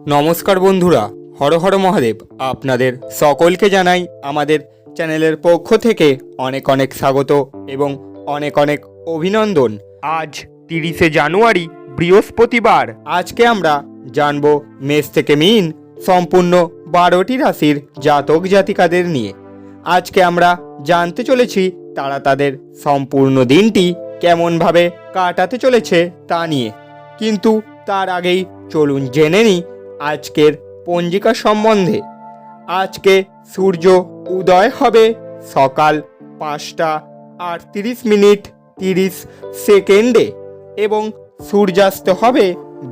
নমস্কার বন্ধুরা, হর হর মহাদেব। আপনাদের সকলকে জানাই আমাদের চ্যানেলের পক্ষ থেকে অনেক অনেক স্বাগত এবং অনেক অনেক অভিনন্দন। আজ 30শে জানুয়ারি বৃহস্পতিবার। আজকে আমরা জানব মেষ থেকে মীন সম্পূর্ণ 12টি রাশির জাতক জাতিকাদের নিয়ে। আজকে আমরা জানতে চলেছি তারা তাদের সম্পূর্ণ দিনটি কেমনভাবে কাটাতে চলেছে তা নিয়ে। কিন্তু তার আগেই চলুন জেনে নিই আজকের পঞ্জিকা সম্বন্ধে। আজকে সূর্য উদয় হবে সকাল 5:38:30 এবং সূর্যাস্ত হবে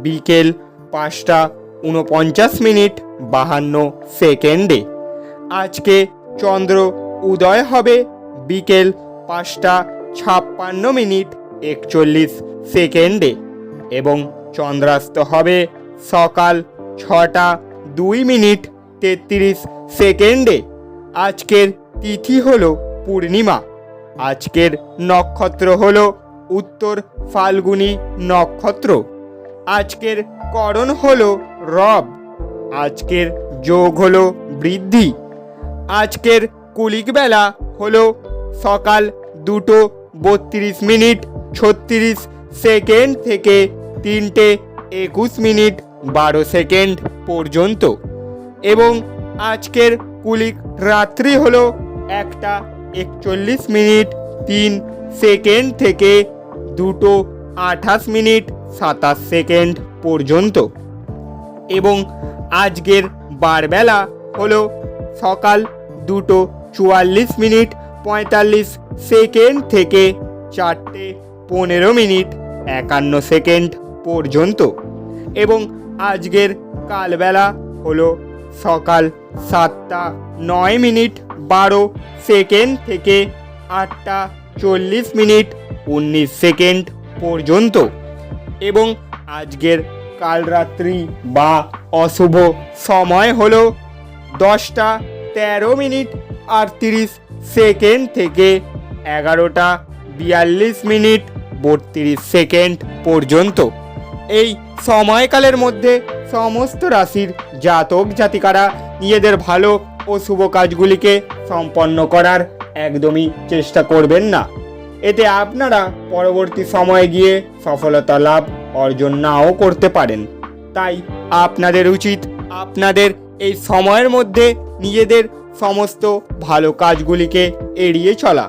বিকেল 5:49:52। আজকে চন্দ্র উদয় হবে বিকেল 5:56:41 এবং চন্দ্রাস্ত হবে সকাল 6:02:33। আজকের তিথি হল পূর্ণিমা। আজকের নক্ষত্র হল উত্তর ফাল্গুনী নক্ষত্র। আজকের করণ হল রব। আজকের যোগ হল বৃদ্ধি। আজকের কুলিক বেলা হল সকাল 2:32:36 থেকে 3:21:12 পর্যন্ত এবং আজকের কুলিক রাত্রি হল 1:41:03 থেকে 2:28:27 পর্যন্ত এবং আজকের বারবেলা হল সকাল 2:44:45 থেকে 4:15:51 পর্যন্ত এবং আজকের কালবেলা হল সকাল 7:09:12 থেকে 8:40:19 পর্যন্ত এবং আজকের কালরাত্রি বা অশুভ সময় হল 10:13:38 থেকে 11:42:32 পর্যন্ত। এই সময়কালের মধ্যে সমস্ত রাশির জাতক জাতিকারা নিজেদের ভালো ও শুভ কাজগুলিকে সম্পন্ন করার একদমই চেষ্টা করবেন না। এতে আপনারা পরবর্তী সময়ে গিয়ে সফলতা লাভ অর্জন নাও করতে পারেন। তাই আপনাদের উচিত আপনাদের এই সময়ের মধ্যে নিজেদের সমস্ত ভালো কাজগুলিকে এড়িয়ে চলা,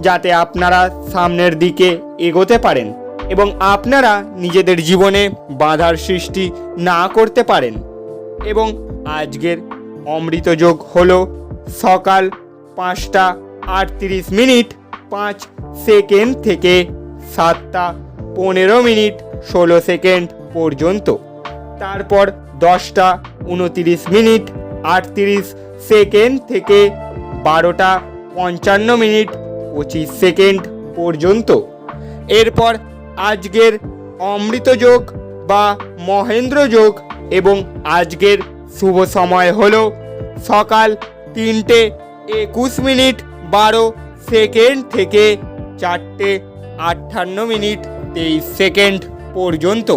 যাতে আপনারা সামনের দিকে এগোতে পারেন এবং আপনারা নিজেদের জীবনে বাধার সৃষ্টি না করতে পারেন। এবং আজকের অমৃত যোগ হল সকাল 5:38:05 থেকে 7:15:16 পর্যন্ত। তারপর 10:29:38 থেকে 12:55:25 পর্যন্ত। এরপর আজকের অমৃত যোগ বা মহেন্দ্র যোগ এবং আজকের শুভ সময় হল সকাল 3:21:12 থেকে 4:58:23 পর্যন্ত।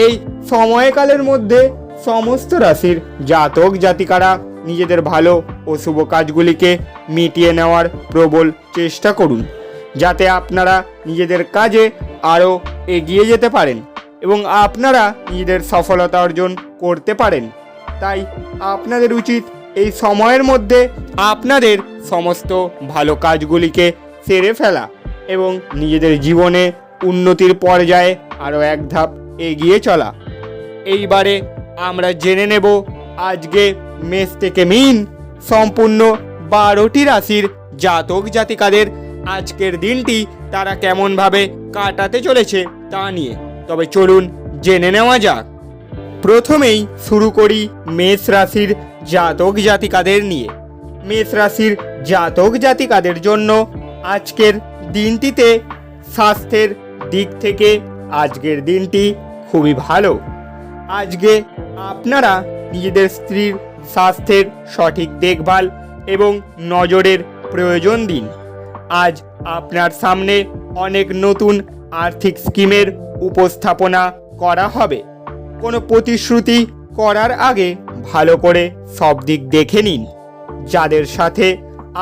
এই সময়কালের মধ্যে সমস্ত রাশির জাতক জাতিকারা নিজেদের ভালো ও শুভ কাজগুলিকে মিটিয়ে নেওয়ার প্রবল চেষ্টা করুন, যাতে আপনারা নিজেদের কাজে আরও এগিয়ে যেতে পারেন এবং আপনারা নিজেদের সফলতা অর্জন করতে পারেন। তাই আপনাদের উচিত এই সময়ের মধ্যে আপনাদের সমস্ত ভালো কাজগুলিকে সেরে ফেলা এবং নিজেদের জীবনে উন্নতির পর্যায়ে আরও এক ধাপ এগিয়ে চলা। এইবারে আমরা জেনে নেব আজকে মেষ থেকে মীন সম্পূর্ণ 12টি রাশির জাতক জাতিকাদের আজকের দিনটি তারা কেমনভাবে কাটাতে চলেছে তা নিয়ে। তবে চলুন জেনে নেওয়া যাক। প্রথমেই শুরু করি মেষ রাশির জাতক জাতিকাদের নিয়ে। মেষ রাশির জাতক জাতিকাদের জন্য আজকের দিনটিতে স্বাস্থ্যের দিক থেকে আজকের দিনটি খুবই ভালো। আজকে আপনারা নিজেদের স্ত্রীর স্বাস্থ্যের সঠিক দেখভাল এবং নজরের প্রয়োজন দিন। আজ আপনার সামনে অনেক নতুন আর্থিক স্কিমের উপস্থাপনা করা হবে। কোনো প্রতিশ্রুতি করার আগে ভালো করে সব দিক দেখে নিন। যাদের সাথে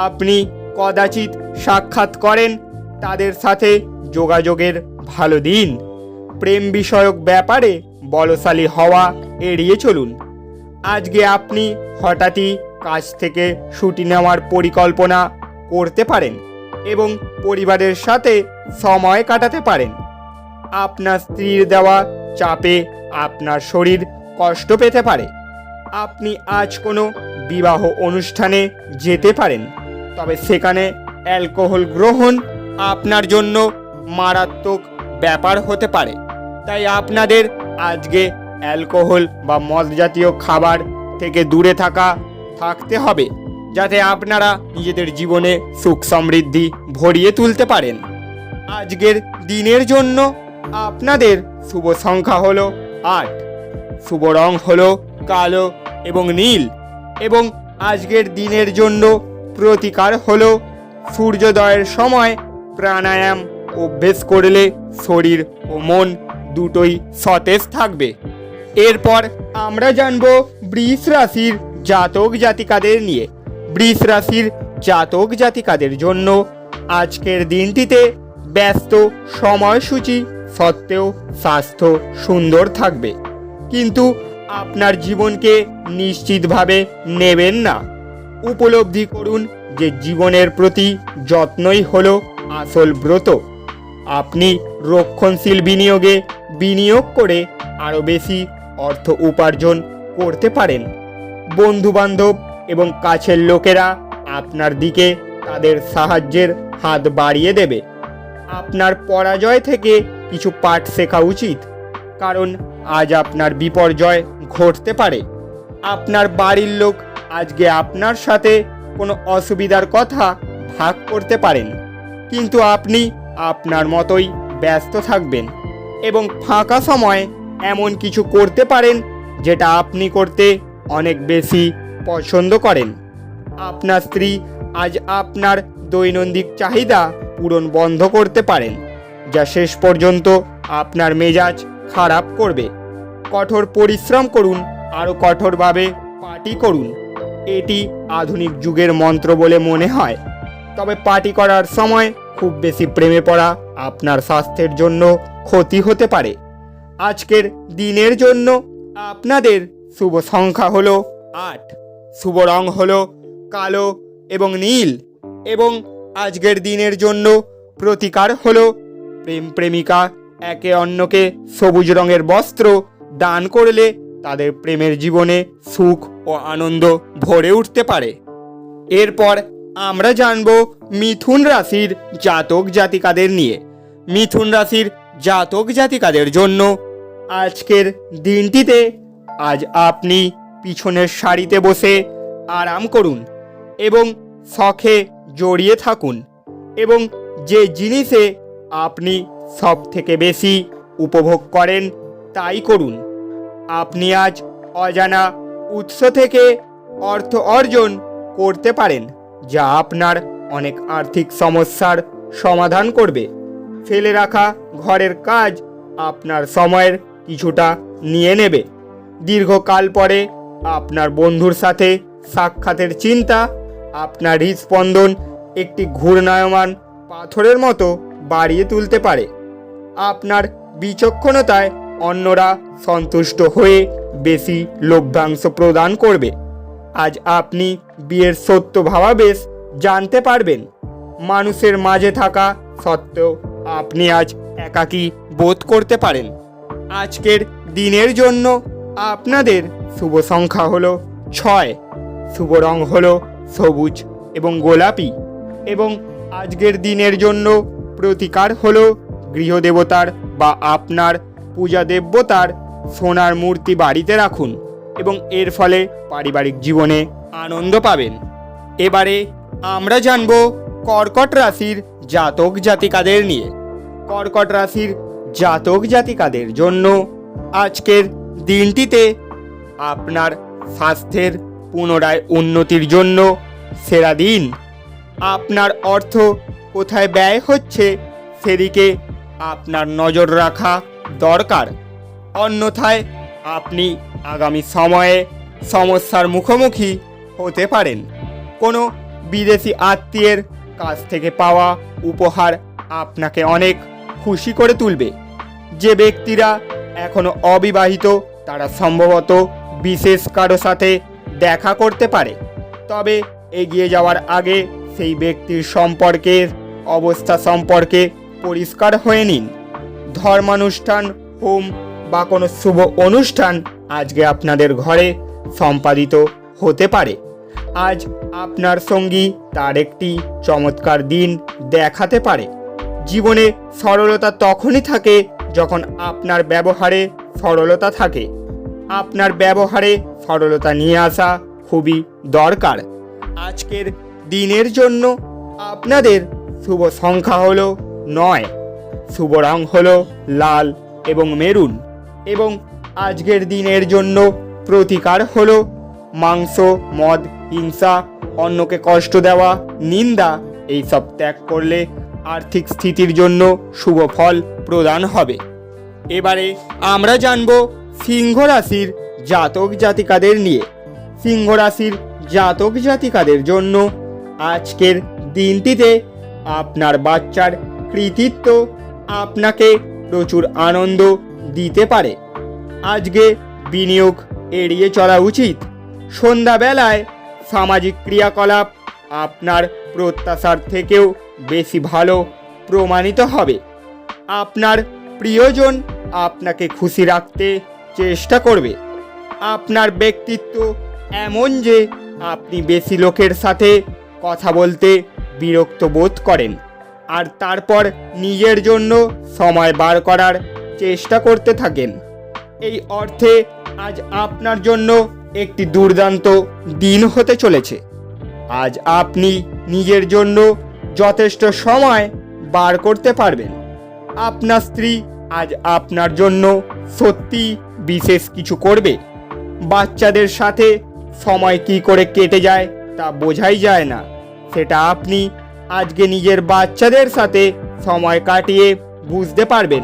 আপনি কদাচিৎ সাক্ষাৎ করেন তাদের সাথে যোগাযোগের ভালো দিন। প্রেম বিষয়ক ব্যাপারে বলশালী হওয়া এড়িয়ে চলুন। আজকে আপনি হঠাৎই কাজ থেকে ছুটি নেওয়ার পরিকল্পনা করতে পারেন এবং পরিবারের সাথে সময় কাটাতে পারেন। আপনার স্ত্রীর দেওয়া চাপে আপনার শরীর কষ্ট পেতে পারে। আপনি আজ কোনো বিবাহ অনুষ্ঠানে যেতে পারেন, তবে সেখানে অ্যালকোহল গ্রহণ আপনার জন্য মারাত্মক ব্যাপার হতে পারে। তাই আপনাদের আজকে অ্যালকোহল বা মদ জাতীয় খাবার থেকে দূরে থাকতে হবে, যাতে আপনারা নিজেদের জীবনে সুখ সমৃদ্ধি ভরিয়ে তুলতে পারেন। আজকের দিনের জন্য আপনাদের শুভ সংখ্যা হলো 8, শুভ রং হলো কালো এবং নীল, এবং আজকের দিনের জন্য প্রতিকার হলো সূর্যোদয়ের সময় প্রাণায়াম অভ্যেস করলে শরীর ও মন দুটোই সতেজ থাকবে। এরপর আমরা জানব বৃষ রাশির জাতক জাতিকাদের নিয়ে। বৃষ রাশির জাতক জাতিকাদের জন্য আজকের দিনটিতে ব্যস্ত সময়সূচি সত্ত্বেও স্বাস্থ্য সুন্দর থাকবে, কিন্তু আপনার জীবনকে নিশ্চিতভাবে নেবেন না। উপলব্ধি করুন যে জীবনের প্রতি যত্নই হলো আসল ব্রত। আপনি রক্ষণশীল বিনিয়োগে বিনিয়োগ করে আরও বেশি অর্থ উপার্জন করতে পারেন। বন্ধুবান্ধব এবং কাছের লোকেরা আপনার দিকে তাদের সাহায্যের হাত বাড়িয়ে দেবে। আপনার পরাজয় থেকে কিছু পাঠ শেখা উচিত, কারণ আজ আপনার বিপর্যয় ঘটতে পারে। আপনার বাড়ির লোক আজকে আপনার সাথে কোনো অসুবিধার কথা ভাগ করতে পারেন, কিন্তু আপনি আপনার মতোই ব্যস্ত থাকবেন এবং ফাঁকা সময় এমন কিছু করতে পারেন যেটা আপনি করতে অনেক বেশি পছন্দ করেন। আপনার স্ত্রী আজ আপনার দৈনন্দিন চাহিদা পূরণ বন্ধ করতে পারেন, যা শেষ পর্যন্ত আপনার মেজাজ খারাপ করবে। কঠোর পরিশ্রম করুন, আরও কঠোরভাবে পার্টি করুন। এটি আধুনিক যুগের মন্ত্র বলে মনে হয়, তবে পার্টি করার সময় খুব বেশি প্রেমে পড়া আপনার স্বাস্থ্যের জন্য ক্ষতি হতে পারে। আজকের দিনের জন্য আপনাদের শুভ সংখ্যা হলো 8, শুভ রং হলো কালো এবং নীল, এবং আজকের দিনের জন্য প্রতিকার হলো প্রেম প্রেমিকা একে অন্যকে সবুজ রঙের বস্ত্র দান করলে তাদের প্রেমের জীবনে সুখ ও আনন্দ ভরে উঠতে পারে। এরপর আমরা জানব মিথুন রাশির জাতক জাতিকাদের নিয়ে। মিথুন রাশির জাতক জাতিকাদের জন্য আজকের দিনটিতে আজ আপনি পিছনের সারিতে বসে আরাম করুন এবং শখে জড়িয়ে থাকুন, এবং যে জিনিসে আপনি সব থেকে বেশি উপভোগ করেন তাই করুন। আপনি আজ অজানা উৎস থেকে অর্থ অর্জন করতে পারেন, যা আপনার অনেক আর্থিক সমস্যার সমাধান করবে। ফেলে রাখা ঘরের কাজ আপনার সময়ের কিছুটা নিয়ে নেবে। দীর্ঘকাল পরে আপনার বন্ধুর সাথে সাক্ষাতের চিন্তা আপনার হৃদস্পন্দন একটি ঘূর্ণায়মান পাথরের মতো বাড়িয়ে তুলতে পারে। আপনার বিচক্ষণতায় অন্যরা সন্তুষ্ট হয়ে বেশি লভ্যাংশ প্রদান করবে। আজ আপনি বিয়ের সত্য ভাবাবেশ জানতে পারবেন। মানুষের মাঝে থাকা সত্ত্বেও আপনি আজ একাকী বোধ করতে পারেন। আজকের দিনের জন্য আপনাদের শুভ সংখ্যা হলো 6, শুভ রং হলো সবুজ এবং গোলাপি, এবং আজকের দিনের জন্য প্রতিকার হলো গৃহদেবতার বা আপনার পূজা দেবতার সোনার মূর্তি বাড়িতে রাখুন, এবং এর ফলে পারিবারিক জীবনে আনন্দ পাবেন। এবারে আমরা জানব কর্কট রাশির জাতক জাতিকাদের নিয়ে। কর্কট রাশির জাতক জাতিকাদের জন্য আজকের দিনটিতে আপনার স্বাস্থ্যের পুনরায় উন্নতির জন্য সেরা দিন। আপনার অর্থ কোথায় ব্যয় হচ্ছে সেদিকে আপনার নজর রাখা দরকার, অন্যথায় আপনি আগামী সময়ে সমস্যার মুখোমুখি হতে পারেন। কোনো বিদেশি আত্মীয়ের কাছ থেকে পাওয়া উপহার আপনাকে অনেক খুশি করে তুলবে। যে ব্যক্তিরা এখনো অবিবাহিত তারা সম্ভবত বিশেষ কারো সাথে দেখা করতে পারে, তবে এগিয়ে যাওয়ার আগে সেই ব্যক্তির সম্পর্কের অবস্থা সম্পর্কে পরিষ্কার হয়ে নিন। ধর্মানুষ্ঠান, হোম বা কোনো শুভ অনুষ্ঠান আজকে আপনাদের ঘরে সম্পাদিত হতে পারে। আজ আপনার সঙ্গী তার একটি চমৎকার দিন দেখাতে পারে। জীবনে সরলতা তখনই থাকে যখন আপনার ব্যবহারে সরলতা থাকে। আপনার ব্যবহারে সরলতা নিয়ে আসা খুবই দরকার। আজকের দিনের জন্য আপনাদের শুভ সংখ্যা হলো 9, শুভ রং হলো লাল এবং মেরুন, এবং আজকের দিনের জন্য প্রতিকার হলো মাংস, মদ, হিংসা, অন্যকে কষ্ট দেওয়া, নিন্দা এইসব ত্যাগ করলে আর্থিক স্থিতির জন্য শুভ ফল প্রদান হবে। এবারে আমরা জানব সিংহ রাশির জাতক জাতিকাদের নিয়ে। সিংহ রাশির জাতক জাতিকাদের জন্য আজকের দিনটিতে আপনার বাচ্চার কৃতিত্ব আপনাকে প্রচুর আনন্দ দিতে পারে। আজকে বিনিয়োগ এড়িয়ে চলা উচিত। সন্ধ্যাবেলায় সামাজিক ক্রিয়াকলাপ আপনার প্রত্যাশার থেকেও বেশি ভালো প্রমাণিত হবে। আপনার প্রিয়জন আপনাকে খুশি রাখতে চেষ্টা করবে। আপনার ব্যক্তিত্ব এমন যে আপনি বেশি লোকের সাথে কথা বলতে বিরক্ত বোধ করেন, আর তারপর নিজের জন্য সময় বার করার চেষ্টা করতে থাকেন। এই অর্থে আজ আপনার জন্য একটি দুর্দান্ত দিন হতে চলেছে। আজ আপনি নিজের জন্য যথেষ্ট সময় বার করতে পারবেন। আপনার স্ত্রী আজ আপনার জন্য সত্যি বিশেষ কিছু করবে। বাচ্চাদের সাথে সময় কি করে কেটে যায় তা বোঝাই যায় না, সেটা আপনি আজকে নিজের বাচ্চাদের সাথে সময় কাটিয়ে বুঝতে পারবেন।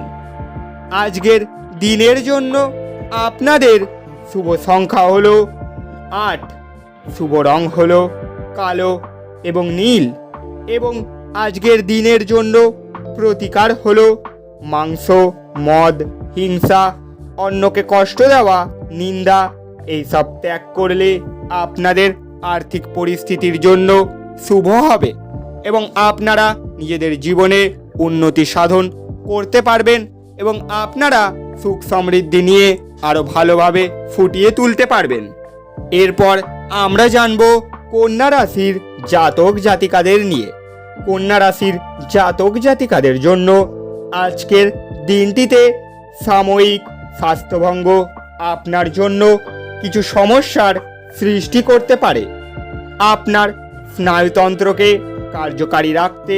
আজকের দিনের জন্য আপনাদের শুভ সংখ্যা হলো 8, শুভ রং হলো কালো এবং নীল, এবং আজকের দিনের জন্য প্রতিকার হলো মাংস, মদ, হিংসা, অন্যকে কষ্ট দেওয়া, নিন্দা এইসব ত্যাগ করলে আপনাদের আর্থিক পরিস্থিতির জন্য শুভ হবে এবং আপনারা নিজেদের জীবনে উন্নতি সাধন করতে পারবেন এবং আপনারা সুখ সমৃদ্ধি নিয়ে আরও ভালোভাবে ফুটিয়ে তুলতে পারবেন। এরপর আমরা জানব কন্যা রাশির জাতক জাতিকাদের নিয়ে। কন্যা রাশির জাতক জাতিকাদের জন্য আজকের দিনটিতে সাময়িক স্বাস্থ্যভঙ্গ আপনার জন্য কিছু সমস্যার সৃষ্টি করতে পারে। আপনার স্নায়ুতন্ত্রকে কার্যকারী রাখতে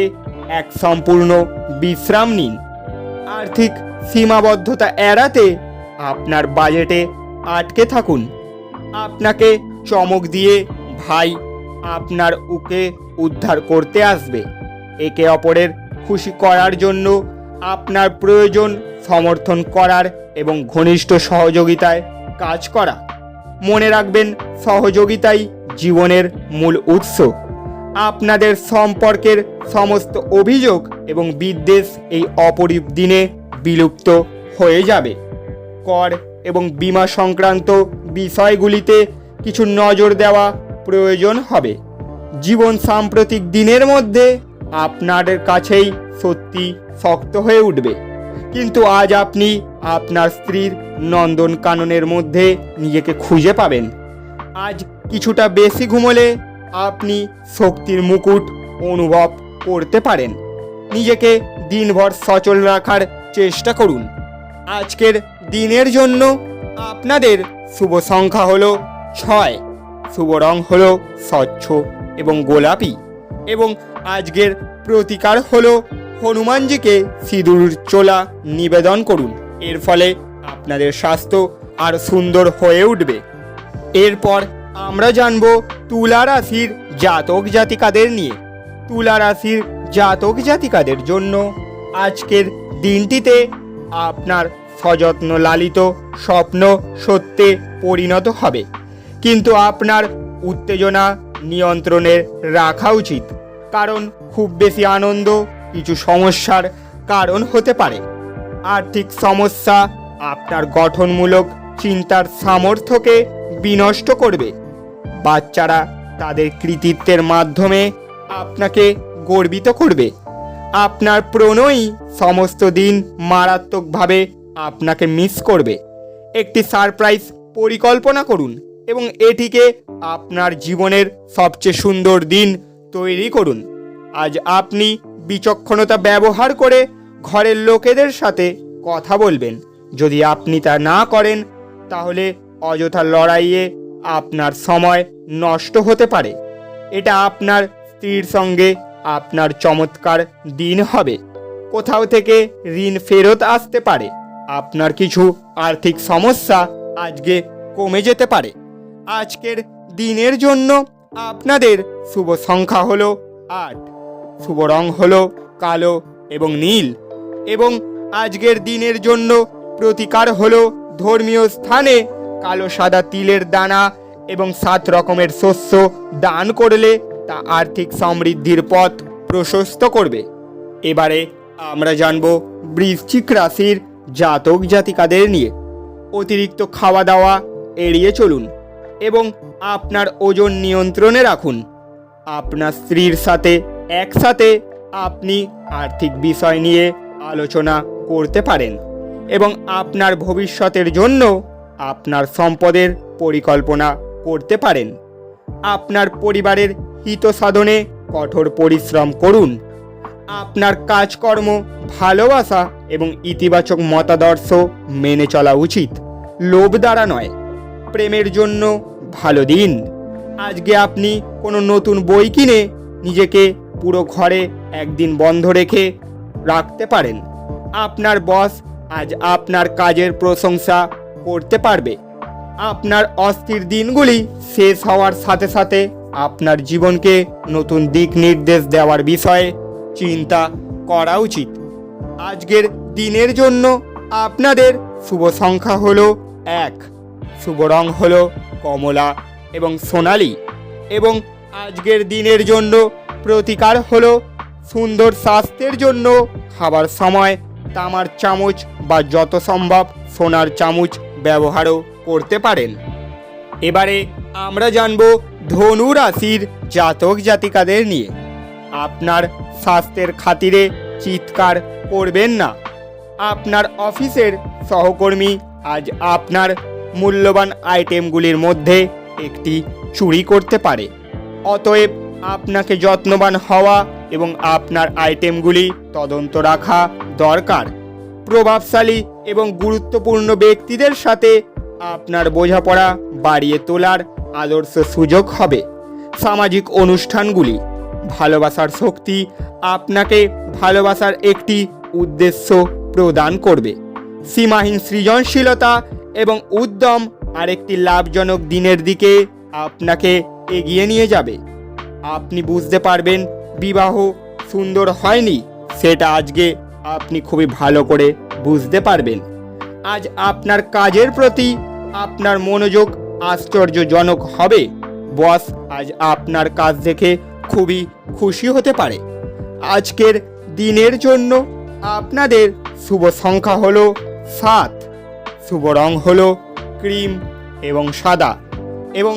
এক সম্পূর্ণ বিশ্রাম নিন। আর্থিক সীমাবদ্ধতা এড়াতে আপনার বাজেটে আটকে থাকুন। আপনাকে চমক দিয়ে ভাই আপনার উকে উদ্ধার করতে আসবে। একে অপরের খুশি করার জন্য আপনার প্রয়োজন সমর্থন করার এবং ঘনিষ্ঠ সহযোগিতায় কাজ করা। মনে রাখবেন, সহযোগিতাই জীবনের মূল উৎস। আপনাদের সম্পর্কের সমস্ত অভিযোগ এবং বিদ্বেষ এই অপরূপ দিনে বিলুপ্ত হয়ে যাবে। কর এবং বীমা সংক্রান্ত বিষয়গুলিতে কিছু নজর দেওয়া প্রয়োজন হবে। জীবন সাম্প্রতিক দিনের মধ্যে আপনাদের কাছেই সত্যি শক্ত হয়ে উঠবে, কিন্তু আজ আপনি আপনার স্ত্রীর নন্দনকাননের মধ্যে নিজেকে খুঁজে পাবেন। আজ কিছুটা বেশি ঘুমোলে আপনি শক্তির মুকুট অনুভব করতে পারেন। নিজেকে দিনভর সচল রাখার চেষ্টা করুন। আজকের দিনের জন্য আপনাদের শুভ সংখ্যা হলো 6, শুভ রং হলো স্বচ্ছ এবং গোলাপি, এবং আজকের প্রতিকার হলো হনুমানজিকে সিঁদুর চোলা নিবেদন করুন। এর ফলে আপনাদের স্বাস্থ্য আর সুন্দর হয়ে উঠবে। এরপর আমরা জানব তুলা রাশির জাতক জাতিকাদের নিয়ে। তুলা রাশির জাতক জাতিকাদের জন্য আজকের দিনটিতে আপনার সযত্ন লালিত স্বপ্ন সত্যে পরিণত হবে, কিন্তু আপনার উত্তেজনা নিয়ন্ত্রণে রাখা উচিত, কারণ খুব বেশি আনন্দ কিছু সমস্যার কারণ হতে পারে। আর্থিক সমস্যা আপনার গঠনমূলক চিন্তার সামর্থ্যকে বিনষ্ট করবে। বাচ্চারা তাদের কৃতিত্বের মাধ্যমে আপনাকে গর্বিত করবে। আপনার প্রণয়ী সমস্ত দিন মারাত্মকভাবে আপনাকে মিস করবে। একটি সারপ্রাইজ পরিকল্পনা করুন এবং এটিকে আপনার জীবনের সবচেয়ে সুন্দর দিন তৈরি করুন। আজ আপনি বিচক্ষণতা ব্যবহার করে ঘরের লোকেদের সাথে কথা বলবেন। যদি আপনি তা না করেন তাহলে অযথা লড়াইয়ে আপনার সময় নষ্ট হতে পারে। এটা আপনার স্ত্রীর সঙ্গে আপনার চমৎকার দিন হবে। কোথাও থেকে ঋণ ফেরত আসতে পারে। আপনার কিছু আর্থিক সমস্যা আজকে কমে যেতে পারে। আজকের দিনের জন্য আপনাদের শুভ সংখ্যা হলো 8, শুভ রং হলো কালো এবং নীল, এবং আজকের দিনের জন্য প্রতিকার হলো ধর্মীয় স্থানে কালো সাদা তিলের দানা এবং 7 রকমের শস্য দান করলে তা আর্থিক সমৃদ্ধির পথ প্রশস্ত করবে। এবারে আমরা জানব বৃশ্চিক রাশির জাতক জাতিকাদের নিয়ে। অতিরিক্ত খাওয়া দাওয়া এড়িয়ে চলুন এবং আপনার ওজন নিয়ন্ত্রণে রাখুন। আপনার স্ত্রীর সাথে একসাথে আপনি আর্থিক বিষয় নিয়ে আলোচনা করতে পারেন এবং আপনার ভবিষ্যতের জন্য আপনার সম্পদের পরিকল্পনা করতে পারেন। আপনার পরিবারের হিত সাধনে কঠোর পরিশ্রম করুন। আপনার কাজকর্ম, ভালোবাসা এবং ইতিবাচক মতাদর্শ মেনে চলা উচিত, লোভ দ্বারা নয়। প্রেমের জন্য ভালো দিন। আজকে আপনি কোনো নতুন বই কিনে নিজেকে পুরো ঘরে একদিন বন্ধ রেখে রাখতে পারেন। আপনার বস আজ আপনার কাজের প্রশংসা করতে পারবে। আপনার অস্থির দিনগুলি শেষ হওয়ার সাথে সাথে আপনার জীবনকে নতুন দিক নির্দেশ দেওয়ার বিষয়ে চিন্তা করা উচিত। আজকের দিনের জন্য আপনাদের শুভ সংখ্যা হলো 1, শুভ রং হলো কমলা এবং সোনালী, এবং আজকের দিনের জন্য প্রতিকার হলো সুন্দর স্বাস্থ্যের জন্য খাবার সময় তামার চামচ বা যত সম্ভব সোনার চামচ ব্যবহারও করতে পারেন। এবারে আমরা জানব ধনু রাশির জাতক জাতিকাদের নিয়ে। আপনার স্বাস্থ্যের খাতিরে চিৎকার করবেন না। আপনার অফিসের সহকর্মী আজ আপনার মূল্যবান আইটেমগুলির মধ্যে একটি চুরি করতে পারে। অতএব আপনাকে যত্নবান হওয়া এবং আপনার আইটেমগুলি তদন্ত রাখা দরকার। প্রভাবশালী এবং গুরুত্বপূর্ণ ব্যক্তিদের সাথে আপনার বোঝাপড়া বাড়িয়ে তোলার আদর্শ সুযোগ হবে। সামাজিক অনুষ্ঠানগুলি ভালোবাসার শক্তি আপনাকে ভালোবাসার একটি উদ্দেশ্য প্রদান করবে। সীমাহীন সৃজনশীলতা এবং উদ্যম আরেকটি লাভজনক দিনের দিকে আপনাকে এগিয়ে নিয়ে যাবে। আপনি বুঝতে পারবেন বিবাহ সুন্দর হয়নি, সেটা আজকে আপনি খুবই ভালো করে বুঝতে পারবেন। আজ আপনার কাজের প্রতি আপনার মনোযোগ আশ্চর্যজনক হবে। বস আজ আপনার কাজ দেখে খুবই খুশি হতে পারে। আজকের দিনের জন্য আপনাদের শুভ সংখ্যা হলো 7, শুভ রং হলো ক্রিম এবং সাদা, এবং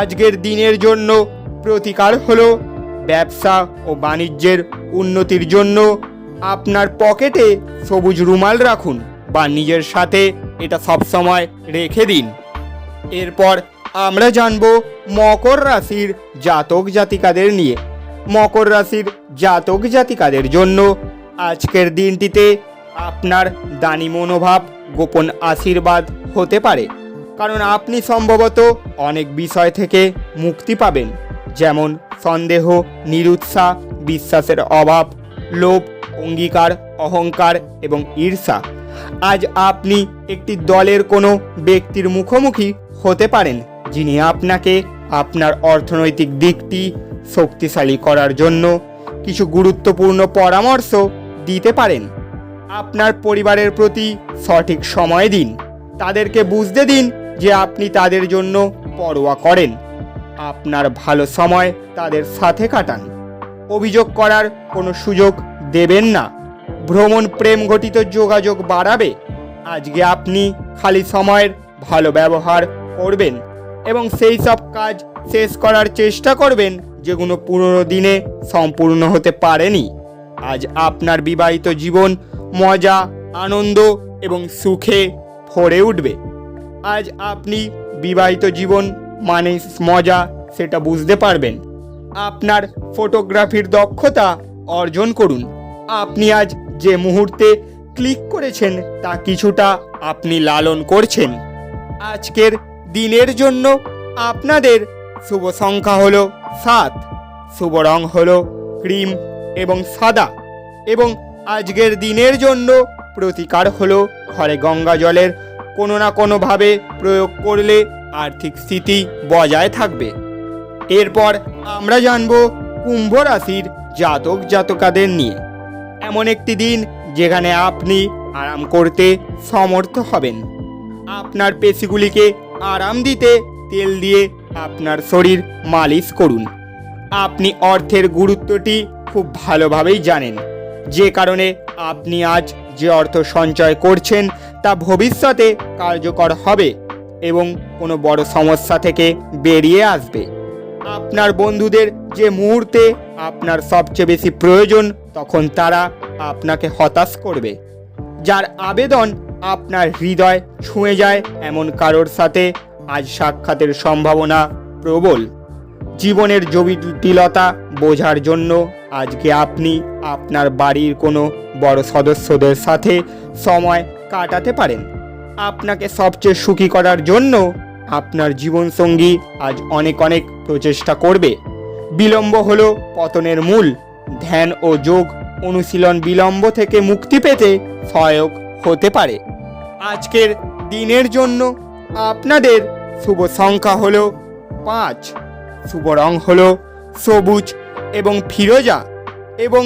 আজকের দিনের জন্য প্রতিকার হলো ব্যবসা ও বাণিজ্যের উন্নতির জন্য আপনার পকেটে সবুজ রুমাল রাখুন বা নিজের সাথে এটা সবসময় রেখে দিন। এরপর আমরা জানব মকর রাশির জাতক জাতিকাদের নিয়ে। মকর রাশির জাতক জাতিকাদের জন্য আজকের দিনটিতে আপনার দানী মনোভাব গোপন আশীর্বাদ হতে পারে, কারণ আপনি সম্ভবত অনেক বিষয় থেকে মুক্তি পাবেন, যেমন সন্দেহ, নিরুৎসাহ, বিশ্বাসের অভাব, লোভ, অঙ্গীকার, অহংকার এবং ঈর্ষা। আজ আপনি একটি দলের কোনো ব্যক্তির মুখোমুখি হতে পারেন, যিনি আপনাকে আপনার অর্থনৈতিক দিকটি শক্তিশালী করার জন্য কিছু গুরুত্বপূর্ণ পরামর্শ দিতে পারেন। আপনার পরিবারের প্রতি সঠিক সময় দিন। তাদেরকে বুঝতে দিন যে আপনি তাদের জন্য পরোয়া করেন। আপনার ভালো সময় তাদের সাথে কাটান। অভিযোগ করার কোনো সুযোগ দেবেন না। ভ্রমণ প্রেম ঘটিত যোগাযোগ বাড়াবে। আজকে আপনি খালি সময়ের ভালো ব্যবহার করবেন এবং সেই সব কাজ শেষ করার চেষ্টা করবেন যেগুলো পুরনো দিনে সম্পূর্ণ হতে পারেনি। আজ আপনার বিবাহিত জীবন মজা, আনন্দ এবং সুখে ভরে উঠবে। আজ আপনি বিবাহিত জীবন মানে মজা সেটা বুঝতে পারবেন। আপনার ফটোগ্রাফির দক্ষতা অর্জন করুন। আপনি আজ যে মুহূর্তে ক্লিক করেছেন তা কিছুটা আপনি লালন করছেন। আজকের দিনের জন্য আপনাদের শুভ সংখ্যা হলো 7, শুভ রং হলো ক্রিম এবং সাদা এবং আজকের দিনের জন্য প্রতিকার হলো ঘরে গঙ্গা জলের কোনো না কোনোভাবে প্রয়োগ করলে আর্থিক স্থিতি বজায় থাকবে। এরপর আমরা জানব কুম্ভ রাশির জাতক জাতিকাদের নিয়ে। এমন একটি দিন যেখানে আপনি আরাম করতে সমর্থ হবেন। আপনার পেশিগুলিকে আরাম দিতে তেল দিয়ে আপনার শরীর মালিশ করুন। আপনি অর্থের গুরুত্বটি খুব ভালোভাবেই জানেন, যে কারণে আপনি আজ যে অর্থ সঞ্চয় করছেন তা ভবিষ্যতে কার্যকর হবে এবং কোনো বড় সমস্যা থেকে বেরিয়ে আসবে। আপনার বন্ধুদের যে মুহূর্তে আপনার সবচেয়ে বেশি প্রয়োজন তখন তারা আপনাকে হতাশ করবে। যার আবেদন আপনার হৃদয় ছুঁয়ে যায় এমন কারোর সাথে আজ সাক্ষাতের সম্ভাবনা প্রবল। জীবনের জটিলতা বোঝার জন্য আজকে আপনি আপনার বাড়ির কোনো বড় সদস্যদের সাথে সময় কাটাতে পারেন। আপনাকে সবচেয়ে সুখী করার জন্য আপনার জীবনসঙ্গী আজ অনেক প্রচেষ্টা করবে। বিলম্ব হলো পতনের মূল। ধ্যান ও যোগ অনুশীলন বিলম্ব থেকে মুক্তি পেতে সহায়ক হতে পারে। আজকের দিনের জন্য আপনাদের শুভ সংখ্যা হলো 5, শুভ রং হলো সবুজ এবং ফিরোজা এবং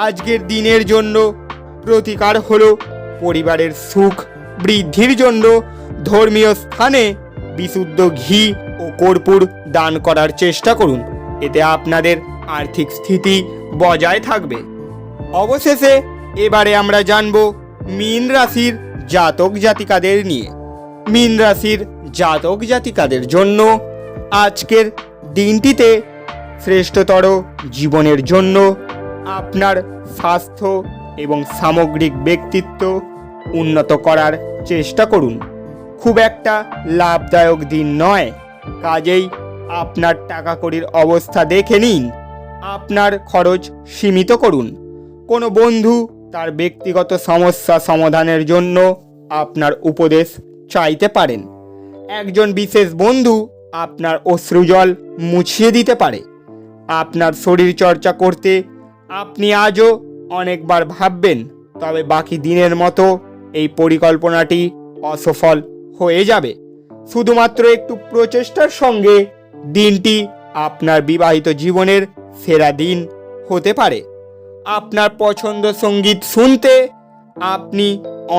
আজকের দিনের জন্য প্রতিকার হলো পরিবারের সুখ বৃদ্ধির জন্য ধর্মীয় স্থানে বিশুদ্ধ ঘি ও কর্পূর দান করার চেষ্টা করুন। এতে আপনাদের আর্থিক স্থিতি বজায় থাকবে। অবশেষে এবারে আমরা জানব মীন রাশির জাতক জাতিকাদের নিয়ে। মীন রাশির জাতক জাতিকাদের জন্য আজকের দিনটিতে শ্রেষ্ঠতর জীবনের জন্য আপনার স্বাস্থ্য এবং সামগ্রিক ব্যক্তিত্ব উন্নত করার চেষ্টা করুন। খুব একটা লাভদায়ক দিন নয়, কাজেই আপনার টাকা কড়ির অবস্থা দেখে নিন। আপনার খরচ সীমিত করুন। কোনো বন্ধু তার ব্যক্তিগত সমস্যা সমাধানের জন্য আপনার উপদেশ চাইতে পারেন। একজন বিশেষ বন্ধু আপনার অশ্রুজল মুছিয়ে দিতে পারে। আপনার শরীর চর্চা করতে আপনি আজও অনেকবার ভাববেন, তবে বাকি দিনের মতো এই পরিকল্পনাটি অসফল হয়ে যাবে। শুধুমাত্র একটু প্রচেষ্টার সঙ্গে দিনটি আপনার বিবাহিত জীবনের সেরা দিন হতে পারে। আপনার পছন্দ সঙ্গীত শুনতে আপনি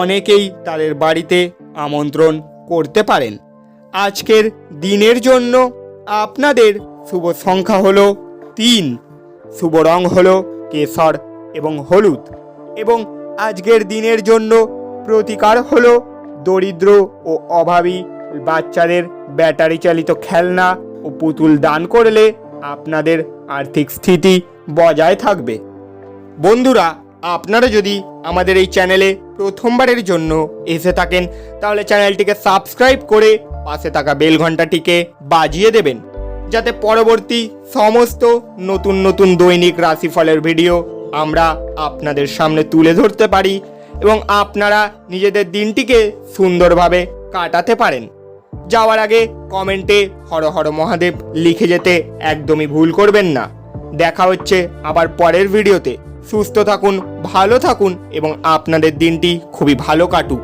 অনেকেই তাদের বাড়িতে আমন্ত্রণ করতে পারেন। আজকের দিনের জন্য আপনাদের শুভ সংখ্যা হলো 3, শুভ রং হলো কেশর এবং হলুদ এবং আজকের দিনের জন্য প্রতিকার হলো দরিদ্র ও অভাবী বাচ্চাদের ব্যাটারি চালিত খেলনা ও পুতুল দান করলে আপনাদের আর্থিক স্থিতি বজায় থাকবে। বন্ধুরা, আপনারা যদি আমাদের এই চ্যানেলে প্রথমবারের জন্য এসে থাকেন তাহলে চ্যানেলটিকে সাবস্ক্রাইব করে পাশে থাকা বেল ঘন্টাটিকে বাজিয়ে দেবেন, যাতে পরবর্তী সমস্ত নতুন দৈনিক রাশিফলের ভিডিও আমরা আপনাদের সামনে তুলে ধরতে পারি এবং আপনারা নিজেদের দিনটিকে সুন্দরভাবে কাটাতে পারেন। যাওয়ার আগে কমেন্টে হর হর মহাদেব লিখে যেতে একদমই ভুল করবেন না। দেখা হচ্ছে আবার পরের ভিডিওতে। সুস্থ থাকুন, ভালো থাকুন এবং আপনাদের দিনটি খুবই ভালো কাটুক।